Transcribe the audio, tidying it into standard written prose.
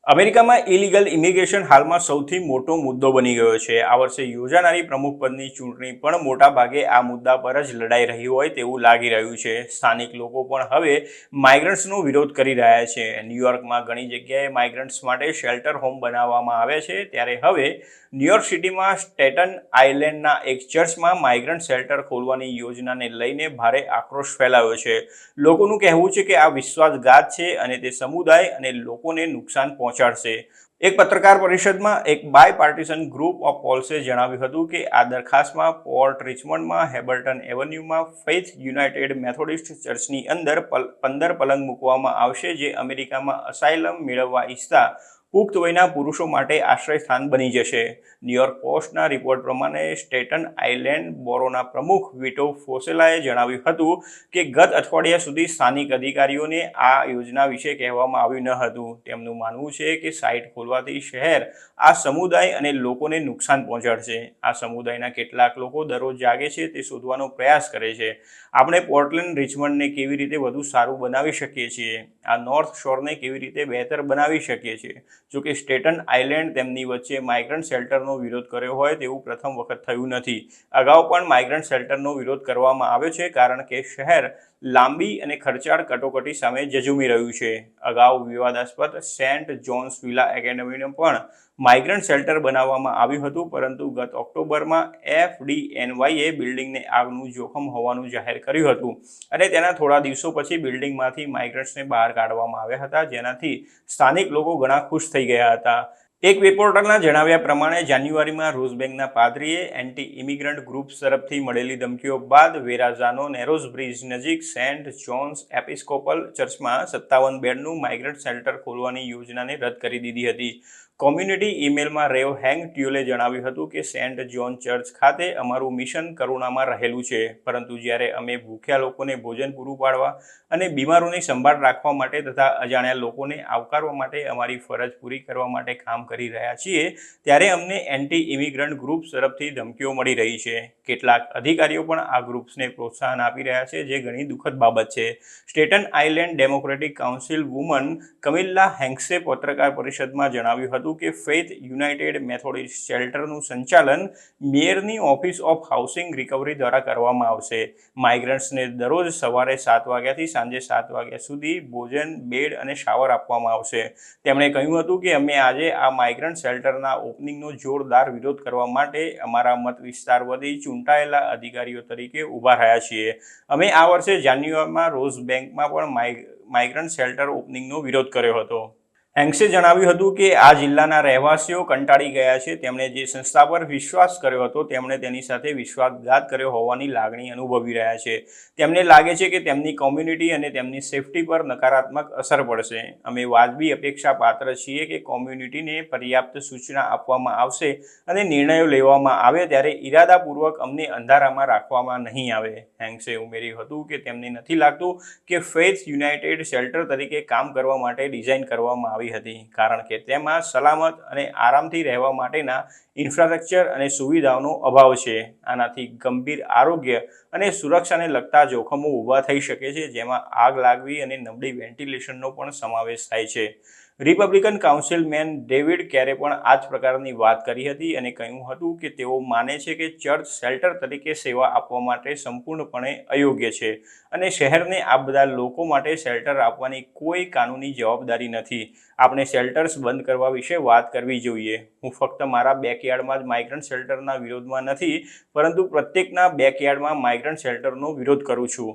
અમેરિકામાં illegal immigration હાલમાં સૌથી મોટો મુદ્દો બની ગયો છે। આ વર્ષે યોજાનારી પ્રમુખ પદની ચૂંટણી પણ મોટા ભાગે આ મુદ્દા પર જ લડાઈ રહી હોય તેવું લાગી રહ્યું છે। સ્થાનિક લોકો પણ હવે માઇગ્રન્ટ્સનો વિરોધ કરી રહ્યા છે। ન્યૂયોર્કમાં ઘણી જગ્યાએ માઇગ્રન્ટ્સ માટે શેલ્ટર હોમ બનાવવામાં આવે છે, ત્યારે હવે ન્યૂયોર્ક સિટીમાં સ્ટેટન આઇલેન્ડના એક ચર્ચમાં માઇગ્રન્ટ શેલ્ટર ખોલવાની યોજનાને લઈને ભારે આક્રોશ ફેલાયો છે। લોકોનું કહેવું છે કે આ વિશ્વાસઘાત છે અને તે સમુદાય અને લોકોને નુકસાન પહોંચાડશે। એક પત્રકાર પરિષદમાં એક બાય પાર્ટીશન ગ્રુપ ઓફ પોલ્સે જણાવ્યું હતું કે આ દરખાસ્તમાં પોર્ટ રિચમન્ડમાં હેબર્ટન એવન્યુમાં ફેથ યુનાઇટેડ મેથોડિસ્ટ ચર્ચની અંદર 15 પલંગ મૂકવામાં આવશે, જે અમેરિકામાં અસાઇલમ મેળવવા ઈચ્છતા પુખ્ત વયના પુરુષો માટે આશ્રયસ્થાન બની જશે। ન્યૂયોર્ક પોસ્ટના રિપોર્ટ પ્રમાણે સ્ટેટન આઇલેન્ડ બોરોના પ્રમુખ વિટો ફોસેલાએ જણાવ્યું હતું કે ગત અઠવાડિયા સુધી સ્થાનિક અધિકારીઓને આ યોજના વિશે કહેવામાં આવ્યું ન હતું। તેમનું માનવું છે કે સાઇટ ખોલવાથી શહેર આ સમુદાય અને લોકોને નુકસાન પહોંચાડશે। આ સમુદાયના કેટલાક લોકો દરરોજ જાગે છે તે શોધવાનો પ્રયાસ કરે છે, આપણે પોર્ટલેન્ડ રિચમન્ડને કેવી રીતે વધુ સારું બનાવી શકીએ છીએ, આ નોર્થ શોરને કેવી રીતે બહેતર બનાવી શકીએ છીએ। જોકે સ્ટેટન આઇલેન્ડ તેમની વચ્ચે માઇગ્રન્ટ શેલ્ટરનો વિરોધ કર્યો હોય તેવું પ્રથમ વખત થયું નથી। અગાઉ પણ માઇગ્રન્ટ શેલ્ટરનો વિરોધ કરવામાં આવ્યો છે, કારણ કે શહેર લાંબી અને ખર્ચાળ કટોકટી સામે ઝઝૂમી રહ્યું છે। અગાઉ વિવાદાસ્પદ સેન્ટ જોન્સ વિલા એકેડમીમાં પણ માઇગ્રન્ટ શેલ્ટર બનાવવામાં આવ્યું હતું, પરંતુ ગત ઓક્ટોબરમાં FDNYએ બિલ્ડિંગને આગનું જોખમ હોવાનું જાહેર કર્યું હતું અને તેના થોડા દિવસો પછી બિલ્ડિંગમાંથી માઇગ્રન્ટ્સને બહાર કાઢવામાં આવ્યા હતા, જેનાથી સ્થાનિક લોકો ઘણા ખુશ થઈ ગયા હતા। એક રિપોર્ટરના જણાવ્યા પ્રમાણે જાન્યુઆરીમાં રોઝબેંકના પાદરીએ એન્ટી ઇમિગ્રન્ટ ગ્રુપ્સ તરફથી મળેલી ધમકીઓ બાદ વેરાઝાનો નેરોઝ બ્રિજ નજીક સેન્ટ જોન્સ એપિસ્કોપલ ચર્ચમાં 57 બેડનું માઇગ્રન્ટ શેલ્ટર ખોલવાની યોજનાને રદ કરી દીધી હતી। કોમ્યુનિટી ઈમેલમાં રેવ હેંગ ટ્યુલે જણાવ્યું હતું કે સેન્ટ જોન ચર્ચ ખાતે અમારું મિશન કરુણામાં રહેલું છે, પરંતુ જ્યારે અમે ભૂખ્યા લોકોને ભોજન પૂરું પાડવા અને બીમારોની સંભાળ રાખવા માટે તથા અજાણ્યા લોકોને આવકારવા માટે અમારી ફરજ પૂરી કરવા માટે કામ કરી રહ્યા છીએ, ત્યારે અમને એન્ટી ઇમિગ્રન્ટ ગ્રુપ્સ તરફથી ધમકીઓ મળી રહી છે। કેટલાક અધિકારીઓ પણ આ ગ્રુપ્સને પ્રોત્સાહન આપી રહ્યા છે, જે ઘણી દુઃખદ બાબત છે। સ્ટેટન આઇલેન્ડ ડેમોક્રેટિક કાઉન્સિલ વુમન કમિલ્લા હેંક્સે પત્રકાર પરિષદમાં જણાવ્યું હતું કે ફેથ યુનાઇટેડ મેથોડિસ્ટ શેલ્ટરનું સંચાલન મેયરની ઓફિસ ઓફ હાઉસિંગ રિકવરી દ્વારા કરવામાં આવશે। માઇગ્રન્ટ્સને દરરોજ સવારે 7 વાગ્યાથી સાંજે 7 વાગ્યા સુધી ભોજન, બેડ અને શાવર આપવામાં આવશે। તેમણે કહ્યું હતું કે અમે આજે આ માઇગ્રન્ટ શેલ્ટરના ઓપનિંગનો જોરદાર વિરોધ કરવા માટે અમારા મત વિસ્તાર વતી ચૂંટાયેલા અધિકારીઓ તરીકે ઊભા રહ્યા છીએ। અમે આ વર્ષે જાન્યુઆરીમાં રોઝ બેંકમાં પણ માઇગ્રન્ટ શેલ્ટર ઓપનિંગનો વિરોધ કર્યો હતો। હેંક્સે જણાવ્યું હતું કે આ જિલ્લાના રહેવાસીઓ કંટાળી ગયા છે। તેમણે જે સંસ્થા પર વિશ્વાસ કર્યો હતો તેમણે તેની સાથે વિશ્વાસઘાત કર્યો હોવાની લાગણી અનુભવી રહ્યા છે। તેમને લાગે છે કે તેમની કોમ્યુનિટી અને તેમની સેફટી પર નકારાત્મક અસર પડશે। અમે વાજબી અપેક્ષા પાત્ર છીએ કે કોમ્યુનિટીને પર્યાપ્ત સૂચના આપવામાં આવશે અને નિર્ણયો લેવામાં આવે ત્યારે ઇરાદાપૂર્વક અમને અંધારામાં રાખવામાં નહીં આવે। હેંક્સે ઉમેર્યું હતું કે તેમને નથી લાગતું કે ફેથ યુનાઇટેડ શેલ્ટર તરીકે કામ કરવા માટે ડિઝાઇન કરવામાં આવી હતી, કારણ કે તેમાં સલામત અને આરામથી રહેવા માટેના ઇન્ફ્રાસ્ટ્રક્ચર અને સુવિધાઓનો અભાવ છે। આનાથી ગંભીર આરોગ્ય અને સુરક્ષાને લગતા જોખમો ઊભા થઈ શકે છે, જેમાં આગ લાગવી અને નબળી વેન્ટિલેશનનો પણ સમાવેશ થાય છે। રિપબ્લિકન કાઉન્સિલમેન ડેવિડ કેરે પણ આ જ પ્રકારની વાત કરી હતી અને કહ્યું હતું કે તેઓ માને છે કે ચર્ચ શેલ્ટર તરીકે સેવા આપવા માટે સંપૂર્ણપણે અયોગ્ય છે અને શહેરને આ બધા લોકો માટે શેલ્ટર આપવાની કોઈ કાનૂની જવાબદારી નથી। આપણે શેલ્ટર્સ બંધ કરવા વિશે વાત કરવી જોઈએ। હું ફક્ત મારા બેકયાર્ડમાં જ માઇગ્રન્ટ શેલ્ટરના વિરોધમાં નથી, પરંતુ પ્રત્યેકના બેકયાર્ડમાં માઇગ્રન્ટ શેલ્ટરનો વિરોધ કરું છું।